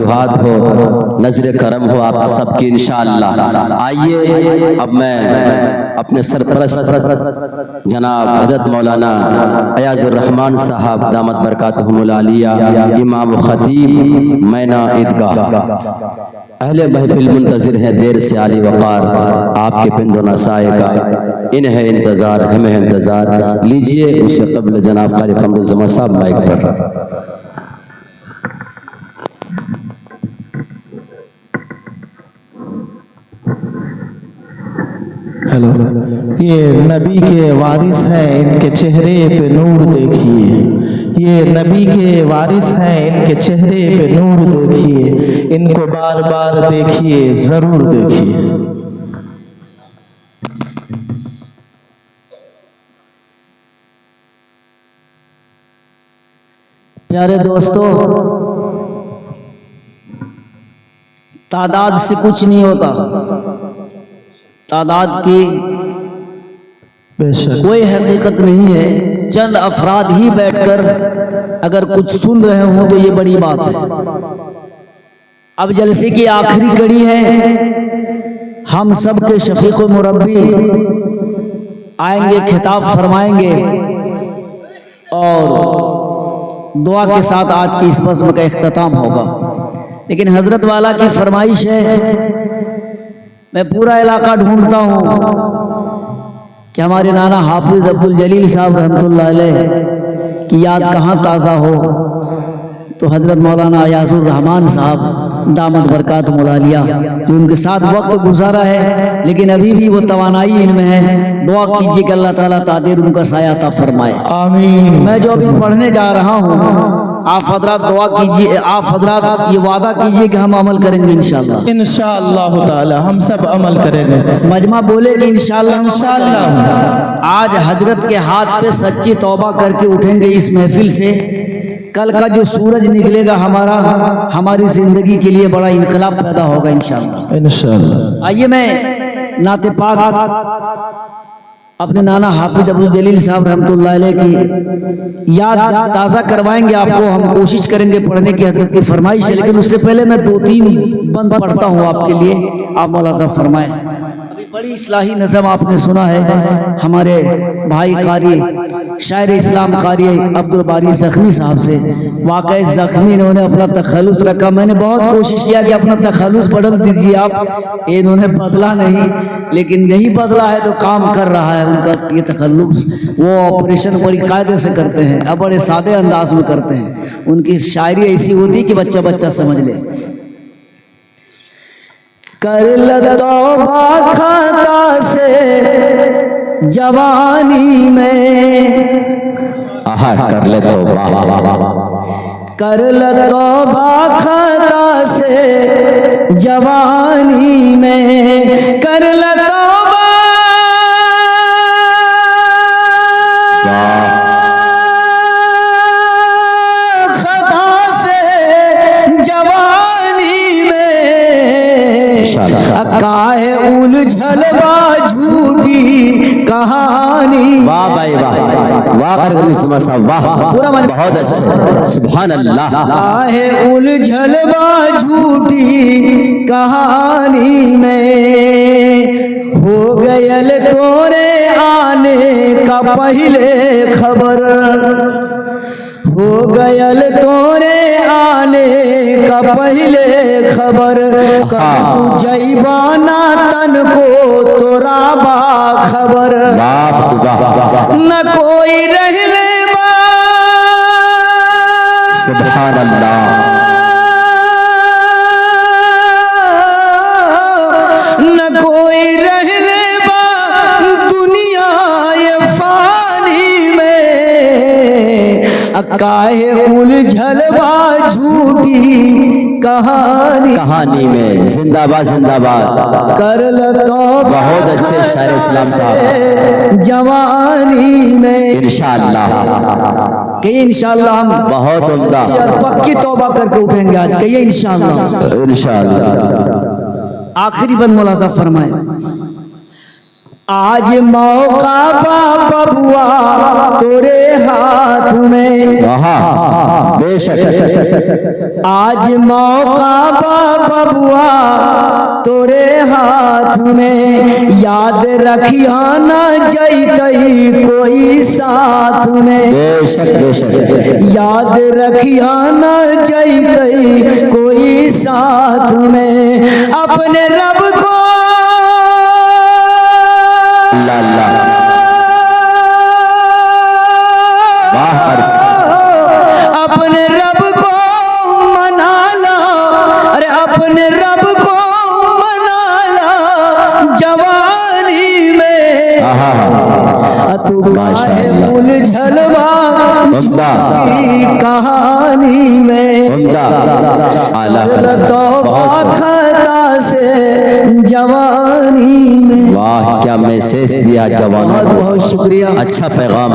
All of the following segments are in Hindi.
फतूहात हो, नजर करम हो आप सबकी इंशाअल्लाह। आइए अब मैं अपने सरपरस्त जनाब हज़रत मौलाना अयाजुर रहमान साहब दामत बरकातहुमुल आलिया, इमाम खतीब मैना ईदगाह, अहले महफिल मुंतज़िर हैं देर से आली वक़ार आपके पिंदो नसाए का, इन्हें इंतज़ार हमें इंतज़ार। लीजिए उससे क़ब्ल जनाब क़ारी क़मरुज़्ज़मान साहब माइक पर। हेलो, ये नबी के वारिस हैं, इनके चेहरे पे नूर देखिए। ये नबी के वारिस हैं, इनके चेहरे पे नूर देखिए। इनको बार बार देखिए, ज़रूर देखिए। प्यारे दोस्तों, तादाद से कुछ नहीं होता, तादाद की बेशक कोई हकीकत नहीं है। चंद अफराद ही बैठकर अगर कुछ सुन रहे हो तो ये बड़ी बात है। अब जलसे की आखिरी कड़ी है, हम सब के शफीक व मुरब्बी आएंगे, खिताब फरमाएंगे और दुआ के साथ आज की इस बज़्म का इख्तिताम होगा। लेकिन हजरत वाला की फरमाइश है, मैं पूरा इलाका ढूंढता हूँ कि हमारे नाना हाफिज अब्दुल जलील साहब रहमतुल्लाह अलैह की याद कहाँ ताज़ा हो, तो हजरत मौलाना अयाजुर रहमान साहब दामत बरकातहुमुल आलिया, जो उनके साथ वक्त गुजारा है लेकिन अभी भी वो तवानाई इनमें है। दुआ कीजिए कि अल्लाह ताला तादेर उनका साया अता फरमाए, आमीन। मैं जो अभी पढ़ने जा रहा हूँ, आप हजरात दुआ कीजिए, आप हजरात ये वादा कीजिए कि हम अमल करेंगे इंशाअल्लाह। इंशाअल्लाह ताला हम सब अमल करेंगे। मजमा बोले कि इंशाअल्लाह। इंशाअल्लाह आज हजरत के हाथ पे सच्ची तौबा करके उठेंगे इस महफिल से। कल का जो सूरज निकलेगा हमारा, हमारी जिंदगी के लिए बड़ा इनकलाब पैदा होगा इंशाअल्लाह। इंशाअल्लाह। आइए मैं नाते पाक अपने नाना हाफिज अब्दुल जलील साहब रहमतुल्लाह अलैह की याद ताज़ा करवाएंगे आपको। हम कोशिश करेंगे पढ़ने की, हजरत की फरमाइश है। लेकिन उससे पहले मैं 2-3 बंद पढ़ता हूँ आपके लिए, आप मौला साहब फरमाएं। अभी बड़ी इस्लाही नज़म आपने सुना है हमारे भाई कारी शायर इस्लाम कारी अब्दुल बारी ज़ख्मी साहब से। वाकई ज़ख्मी इन्होंने अपना तखल्लुस रखा, मैंने बहुत कोशिश किया कि अपना तखल्लुस बदल दीजिए आप, इन्होंने बदला नहीं। लेकिन नहीं बदला है तो काम कर रहा है उनका ये तखल्लुस। वो ऑपरेशन बड़ी कायदे से करते हैं, अब बड़े सादे अंदाज में करते हैं। उनकी शायरी ऐसी होती है कि बच्चा बच्चा समझ ले। कर ल तौबा खाता से जवानी में, आहा कर ले तौबा, कर ल तौबा खाता से जवानी में, कर ल तौबा खता से जवानी में, काहे उलझलबा झूठी कहानी। वाह भाई वाह, वाह वाह, पूरा मन बहुत अच्छे, सुभान अल्लाह। काहे उलझलबा झूठी कहानी में, हो गयल तोरे आने का पहले खबर, हो गयल तोरे आने का पहले खबर, कब तू जैबाना तन को तोरा बा खबर, न कोई रहले बा सुभान अल्लाह, न कोई रहले बा दुनिया ये फानी में, काहे उलझलबा झूठी कहानी में। जिंदाबाद जिंदाबाद, कर ल तौबा, बहुत अच्छे शायर इस्लाम साहब, जवानी में। इंशाअल्लाह कहिए इंशाअल्लाह, हम बहुत उम्दा और पक्की तौबा करके उठेंगे आज। कहिए इंशाअल्लाह। इंशाअल्लाह। आखिरी बंद मौला साहब फरमाए, आज मौका बबुआ तोरे हाथ में, बेशक आज मौका बबुआ तोरे हाथ में, याद रखिया न जैतई कोई साथ में, बेशक बेशक याद रखिया न जैतई कोई साथ में, अपने रब को अल्लाह अल्लाह अपने रब को मना लो, अरे अपने रब को मना लो जवानी में, तू काहे उलझलवा झूठी कहानी में, तौबा खता से जवानी में। वाह क्या मैसेज दिया जवानों, बहुत बहुत शुक्रिया, अच्छा पैगाम।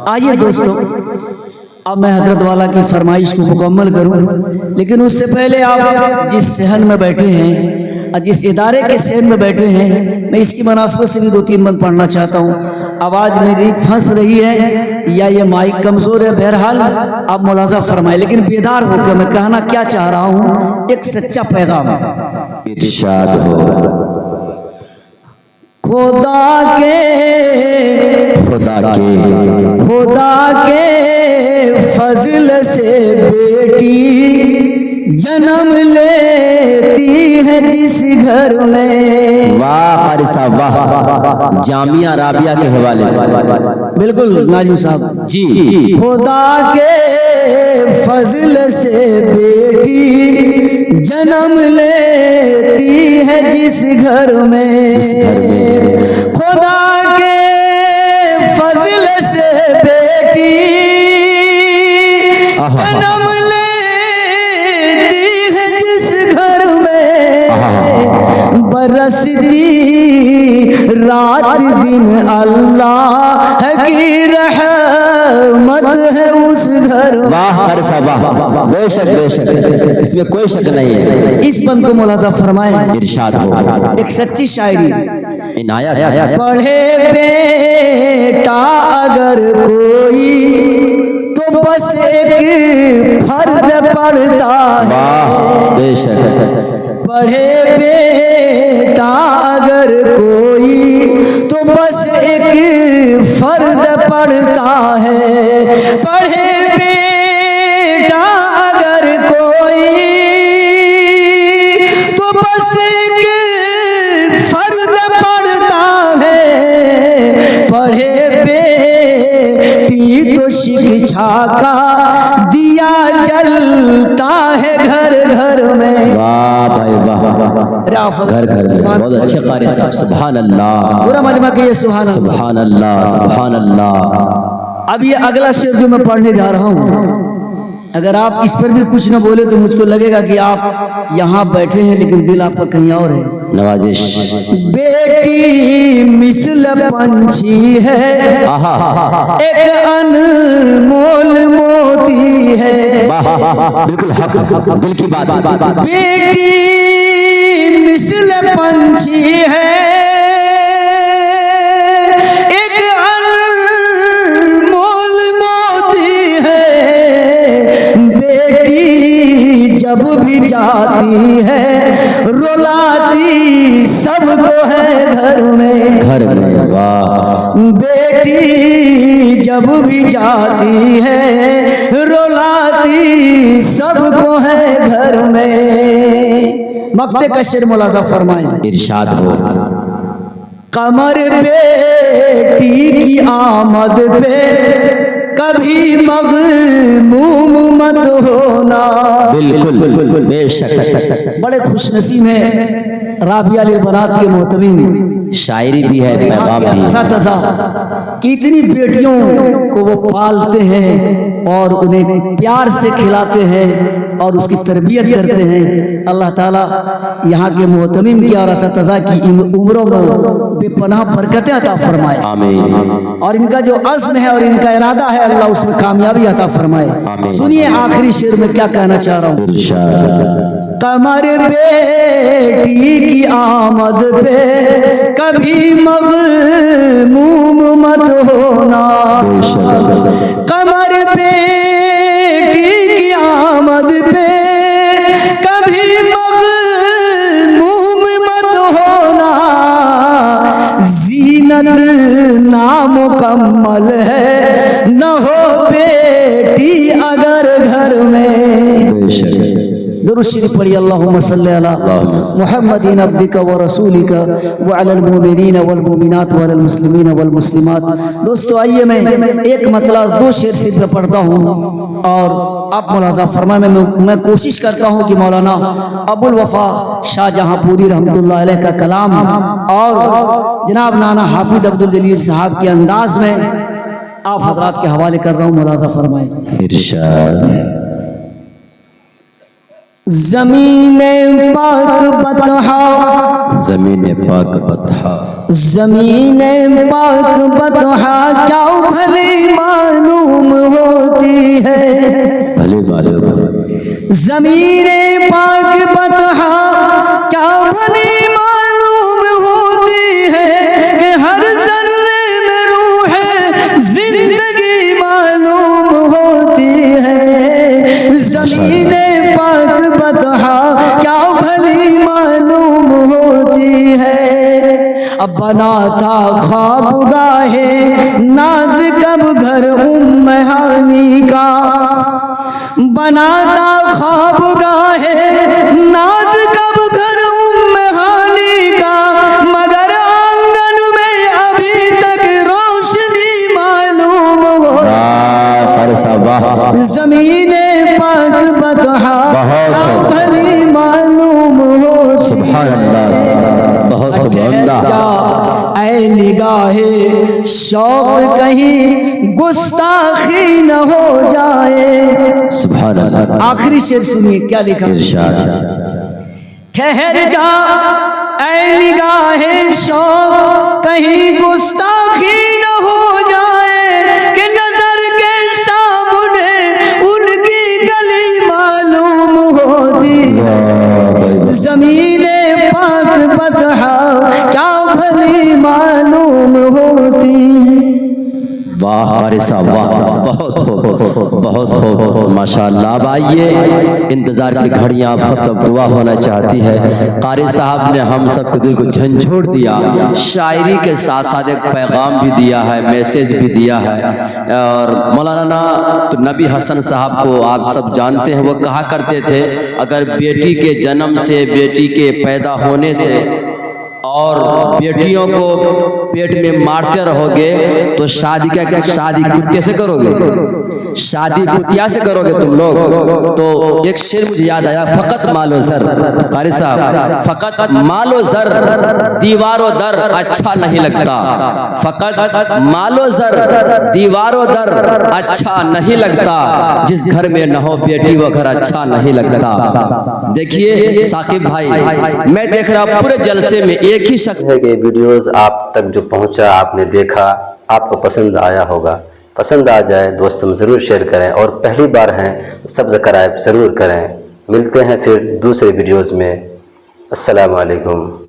आइए दोस्तों, अब मैं हजरत वाला की फरमाइश को मुकम्मल करूं, लेकिन उससे पहले आप जिस सहन में बैठे हैं और जिस इदारे के सहन में बैठे हैं, मैं इसकी मुनासबत से भी 2-3 बंद पढ़ना चाहता हूं। आवाज़ मेरी फंस रही है या ये माइक कमज़ोर है, बहरहाल आप मुलाजा फरमाए, लेकिन बेदार होकर मैं कहना क्या चाह रहा हूँ, एक सच्चा पैगाम इरशाद हो। खुदा के फजल से बेटी जन्म लेती है जिस घर में। वाह कारी साहब वाह, जामिया राबिया के हवाले से बिल्कुल नाजिम साहब जी। खुदा के फजल से बेटी जन्म लेती है जिस घर में, खुदा के फजल से बेटी जन्म लेती है जिस घर में, बरसती रात दिन अल्लाह की रहमत है उस घर में। वाह कारी साहब वाह, बेशक बेशक, इसमें कोई शक नहीं है। इस बंद को मुलाजा फरमाएं, इरशाद हो। एक सच्ची शायरी, इनायत पढ़े बेटा अगर कोई तो बस एक फर्द पढ़ता है, वाह बेशक, पढ़े बेटा अगर कोई तो बस एक फर्द पढ़ता है, पढ़े बेटा अगर कोई तो बस एक फर्द पढ़ता है, पढ़े बेटी तो शिक्षा का दिया जलता है घर घर में। वाह भाई वाह, घर घर में बहुत अच्छे कारी साहब, सुभान अल्लाह, पूरा मजमा के ये सुभान अल्लाह सुभान अल्लाह। अब ये अगला शेर जो मैं पढ़ने जा रहा हूँ, अगर आप इस पर भी कुछ न बोले तो मुझको लगेगा कि आप यहाँ बैठे हैं लेकिन दिल आपका कहीं और है। नवाजिश। बेटी मिसल पंछी है, आहा, एक अनमोल मोती है, वाह बिल्कुल हक, दिल की बात। बेटी मिसल पंछी है, एक अनमोल मोती है, बेटी जब भी जाती है रुलाती सबको है घर में, घर में। वाह बेटी जब भी जाती है रुलाती सबको है घर में। मक्ते का शेर मुलाजा फरमाए, इरशाद हो। कमर बेटी की आमद पे कभी मग़मूम मत होना। बिल्कुल बेशक, बड़े खुशनसीब हैं राबिया लिल बनात के मोहतमिम, शायरी भी है, पैगाम भी है। कितनी बेटियों को वो पालते हैं और उन्हें प्यार से खिलाते हैं और उसकी तरबियत करते हैं। अल्लाह ताला यहाँ के मोहतमिम की और असतज़ा की उम्रों में बेपनाह बरकतें अता फरमाए, आमीन। और इनका जो अज़्म है और इनका इरादा है अल्लाह उसमें कामयाबी अता फरमाए। आमीन। सुनिए आखिरी शेर में क्या कहना चाह रहा हूँ। इरशाद। कमर बेटी की आमद पे कभी मग़मूम मत होना। कमर बेटी की आमद पे कभी मग़मूम मत होना। ज़ीनत नामुकम्मल है न हो बेटी अगर घर में। दुरूद शरीफ पढ़िए, अल्लाहुम्मा सल्ली अला मुहम्मदिन अब्दिका व रसूलिका व अलल मोमिनीन वल मोमिनात व अलल मुस्लिमीन वल मुस्लिमात। दोस्तों आइए मैं एक मतलब 2 शेर सिर्फ में पढ़ता हूँ और आप मुलाज़ा फरमाएं। मैं कोशिश करता हूँ कि मौलाना अबुल वफ़ा शाहजहाँपुरी रहमतुल्लाह अलैह का कलाम और जनाब नाना हाफिज अब्दुल जलील साहब के अंदाज में आप हज़रात के हवाले कर रहा हूँ, मुलाज़ा फरमाएं। इरशाद। ज़मीने पाक बतहा, ज़मीने पाक बतहा, ज़मीने पाक बतहा क्या भली मालूम होती है। भले मालूम हो। ज़मीने पाक बतहा क्या भली मालूम होती है कि हर ज़र्रे में रूह ज़िंदगी मालूम होती है। ज़मीने पाक बतहा क्या भली मालूम होती है। अब बनाता ख्वाबगाहे नाज कब घर उम्महानी का। बनाता ख्वाबगाहे नाज कब घर उम्महानी का। मगर आंगन में अभी तक रोशनी मालूम हो। ज़मीने पाक बतहा भली मालूम हो। सुभान अल्लाह, बहुत खूब। ऐ निगाहे शौक कहीं गुस्ताखी न हो जाए। सुभान अल्लाह। आखिरी शेर सुनिए क्या लिखा। इरशाद। ठहर जा ऐ निगाहे शौक कहीं गुस्ताखी न हो जाए कि नजर के सामने उनकी गली मालूम होती है। ज़मीने पाक बतहा क्या भली मालूम होती। वाह कारी साहब वाह, बहुत खूब, बहुत खूब, माशाअल्लाह। अब आइए, इंतज़ार की घड़ियाँ अब दुआ होना चाहती है। कारी साहब ने हम सबके दिल को झंझोड़ दिया, शायरी के साथ साथ एक पैगाम भी दिया है, मैसेज भी दिया है। और मौलाना तो नबी हसन साहब को आप सब जानते हैं, वो कहा करते थे अगर बेटी के जन्म से, बेटी के पैदा होने से और बेटियों को पेट में मारते रहोगे तो शादी कुत्ते से करोगे, शादी कुतिया से करोगे तुम लोग। तो एक शेर मुझे याद आया, फ़कत मालो ज़र, कारी साहब, फ़कत मालो ज़र दीवारों दर अच्छा नहीं लगता। फ़कत मालो ज़र दीवारों दर अच्छा नहीं लगता। जिस घर में न हो बेटी वो घर अच्छा नहीं लगता। देखिए साकिब भाई, मैं देख रहा पूरे जलसे में एक ही शख्स है कि वीडियोस आप तक जो पहुंचा, आपने देखा, आपको पसंद आया होगा। पसंद आ जाए दोस्तों में ज़रूर शेयर करें और पहली बार हैं सब्सक्राइब ज़रूर करें। मिलते हैं फिर दूसरे वीडियोस में। अस्सलाम वालेकुम।